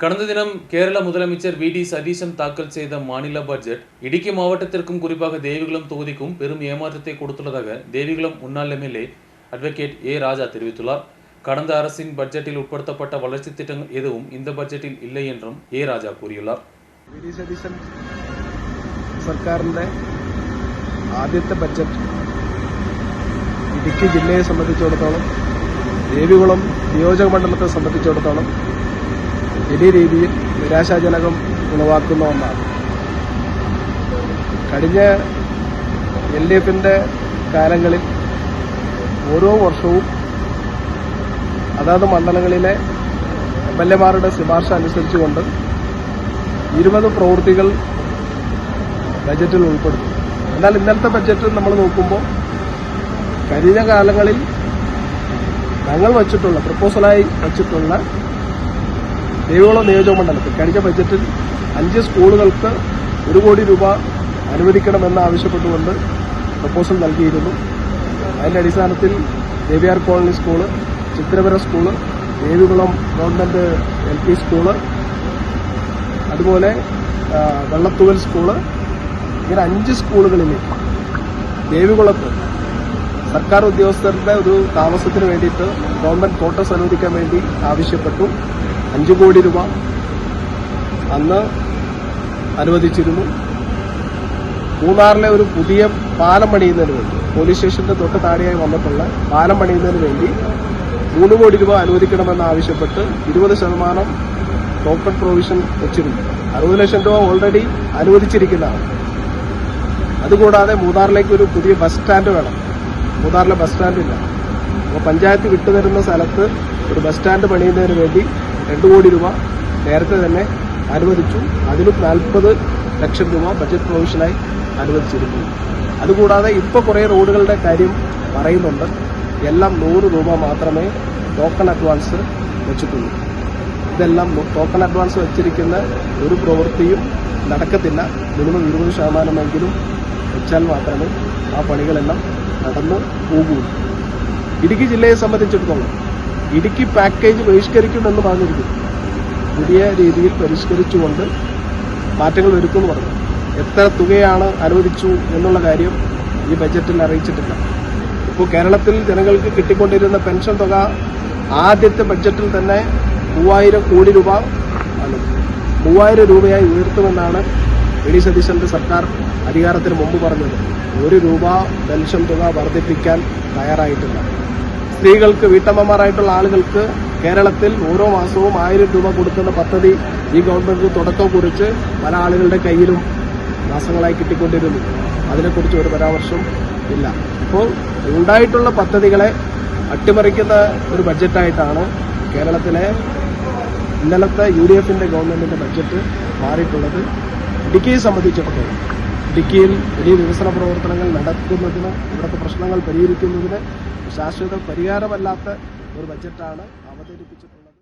கடந்த தினம் கேரள முதலமைச்சர் வி.டி. சதீசன் தாக்கல் செய்த மாநில பட்ஜெட் இடுக்கி மாவட்டத்திற்கும் குறிப்பாக தேவிகுளம் தொகுதிக்கும் பெரும் ஏமாற்றத்தை கொடுத்துள்ளதாக தேவிகுளம் முன்னாள் எம்எல்ஏ அட்வொகேட் ஏ. ராஜா தெரிவித்துள்ளார். கடந்த அரசின் பட்ஜெட்டில் உட்படுத்தப்பட்ட வளர்ச்சி திட்டங்கள் எதுவும் இந்த பட்ஜெட்டில் இல்லை என்றும் ஏ. ராஜா கூறியுள்ளார். வி.டி. സതീശൻ സർക്കാരിന്റെ ആദ്യത്തെ ബഡ്ജറ്റ് ഇടുക്കി ജില്ലയെ സംബന്ധിച്ചിടത്തോളം ദേവികുളം നിയോജക മണ്ഡലത്തെ സംബന്ധിച്ചിടത്തോളം വലിയ രീതിയിൽ നിരാശാജനകം ഉളവാക്കുന്ന ഒന്നാണ്. കഴിഞ്ഞ LDFന്റെ കാലങ്ങളിൽ ഓരോ വർഷവും അതാത് മണ്ഡലങ്ങളിലെ MLA-മാരുടെ ശുപാർശ അനുസരിച്ചുകൊണ്ട് 20 പ്രവൃത്തികൾ ബജറ്റിൽ ഉൾപ്പെടുത്തും. എന്നാൽ ഇന്നലത്തെ ബജറ്റിൽ നമ്മൾ നോക്കുമ്പോൾ കഴിഞ്ഞ കാലങ്ങളിൽ ഞങ്ങൾ വച്ചിട്ടുള്ള പ്രപ്പോസലായി വച്ചിട്ടുള്ള ദേവികുളം നിയോജക മണ്ഡലത്തിൽ കഴിഞ്ഞ ബജറ്റിൽ 5 സ്കൂളുകൾക്ക് 1 കോടി രൂപ അനുവദിക്കണമെന്ന് ആവശ്യപ്പെട്ടുകൊണ്ട് പ്രപ്പോസൽ നൽകിയിരുന്നു. അതിന്റെ അടിസ്ഥാനത്തിൽ Deviyar colony school, Chithrapura school, Devikulam government LP school, അതുപോലെ വെള്ളത്തൂവൽ സ്കൂള്, ഇങ്ങനെ 5 സ്കൂളുകളിലേക്ക് ദേവികുളത്ത് സർക്കാർ ഉദ്യോഗസ്ഥരുടെ ഒരു താമസത്തിന് വേണ്ടിയിട്ട് ഗവൺമെന്റ് ക്വാർട്ടേഴ്സ് അനുവദിക്കാൻ വേണ്ടി ആവശ്യപ്പെട്ടു. 5 കോടി രൂപ അന്ന് അനുവദിച്ചിരുന്നു. മൂന്നാറിലെ ഒരു പുതിയ പാലം പണിയുന്നതിന് വേണ്ടി പോലീസ് സ്റ്റേഷന്റെ തൊട്ട് താഴെയായി വന്നിട്ടുള്ള പാലം പണിയുന്നതിന് വേണ്ടി 3 കോടി രൂപ അനുവദിക്കണമെന്ന് ആവശ്യപ്പെട്ട് 20% ടോക്കൺ പ്രൊവിഷൻ വെച്ചിരുന്നു. 60 ലക്ഷം രൂപ ഓൾറെഡി അനുവദിച്ചിരിക്കുന്നതാണ്. അതുകൂടാതെ മൂന്നാറിലേക്ക് ഒരു പുതിയ ബസ് സ്റ്റാൻഡ് വേണം. മൂന്നാറിലെ ബസ് സ്റ്റാൻഡ് ഇല്ല. അപ്പോൾ പഞ്ചായത്ത് വിട്ടുതരുന്ന സ്ഥലത്ത് ഒരു ബസ് സ്റ്റാൻഡ് പണിയുന്നതിന് വേണ്ടി 2 കോടി രൂപ നേരത്തെ തന്നെ അനുവദിച്ചു. അതിലും 40 ലക്ഷം രൂപ ബജറ്റ് പ്രൊവിഷനായി അനുവദിച്ചിരുന്നു. അതുകൂടാതെ ഇപ്പോൾ കുറേ റോഡുകളുടെ കാര്യം പറയുന്നുണ്ട്. എല്ലാം 100 രൂപ മാത്രമേ ടോക്കൺ അഡ്വാൻസ് വെച്ചിട്ടുള്ളൂ. ഇതെല്ലാം ടോക്കൺ അഡ്വാൻസ് വെച്ചിരിക്കുന്ന ഒരു പ്രവൃത്തിയും നടക്കത്തില്ല. മിനിമം 20% വെച്ചാൽ മാത്രമേ ആ പണികളെല്ലാം നടന്നു പോകുള്ളൂ. ഇടുക്കി ജില്ലയെ സംബന്ധിച്ചിടത്തോളം ഇടുക്കി പാക്കേജ് ബഹിഷ്കരിക്കുമെന്ന് പറഞ്ഞിരിക്കുന്നു. പുതിയ രീതിയിൽ പരിഷ്കരിച്ചുകൊണ്ട് മാറ്റങ്ങൾ വരുത്തുമെന്ന് പറഞ്ഞു. എത്ര തുകയാണ് അനുവദിച്ചു എന്നുള്ള കാര്യം ഈ ബജറ്റിൽ അറിയിച്ചിട്ടില്ല. ഇപ്പോൾ കേരളത്തിൽ ജനങ്ങൾക്ക് കിട്ടിക്കൊണ്ടിരുന്ന പെൻഷൻ തുക ആദ്യത്തെ ബഡ്ജറ്റിൽ തന്നെ 3000 കോടി രൂപ ആണ്. 3000 രൂപയായി ഉയർത്തുമെന്നാണ് வி.டி. സതീശന്റെ സർക്കാർ അധികാരത്തിന് മുമ്പ് പറഞ്ഞത്. 1 രൂപ പെൻഷൻ തുക വർദ്ധിപ്പിക്കാൻ തയ്യാറായിട്ടില്ല. സ്ത്രീകൾക്ക്, വീട്ടമ്മമാരായിട്ടുള്ള ആളുകൾക്ക് കേരളത്തിൽ ഓരോ മാസവും 1000 രൂപ കൊടുക്കുന്ന പദ്ധതി ഈ ഗവൺമെന്റ് തുടക്കം കുറിച്ച് പല ആളുകളുടെ കയ്യിലും മാസങ്ങളായി കിട്ടിക്കൊണ്ടിരുന്നു. അതിനെക്കുറിച്ച് ഒരു പരാമർശം ഇല്ല. ഇപ്പോൾ ഉണ്ടായിട്ടുള്ള പദ്ധതികളെ അട്ടിമറിക്കുന്ന ഒരു ബഡ്ജറ്റായിട്ടാണ് കേരളത്തിലെ ഇന്നലത്തെ UDFന്റെ ഗവൺമെന്റിന്റെ ബഡ്ജറ്റ് മാറിയിട്ടുള്ളത്. ഇടുക്കിയെ സംബന്ധിച്ചിടത്തോളം ഇടുക്കിയിൽ വലിയ വികസന പ്രവർത്തനങ്ങൾ നടക്കുന്നതിന്, ഇവിടുത്തെ പ്രശ്നങ്ങൾ പരിഹരിക്കുന്നതിന് ശാശ്വത പരിഹാരമല്ലാത്ത ഒരു ബഡ്ജറ്റാണ് അവതരിപ്പിച്ചിട്ടുള്ളത്.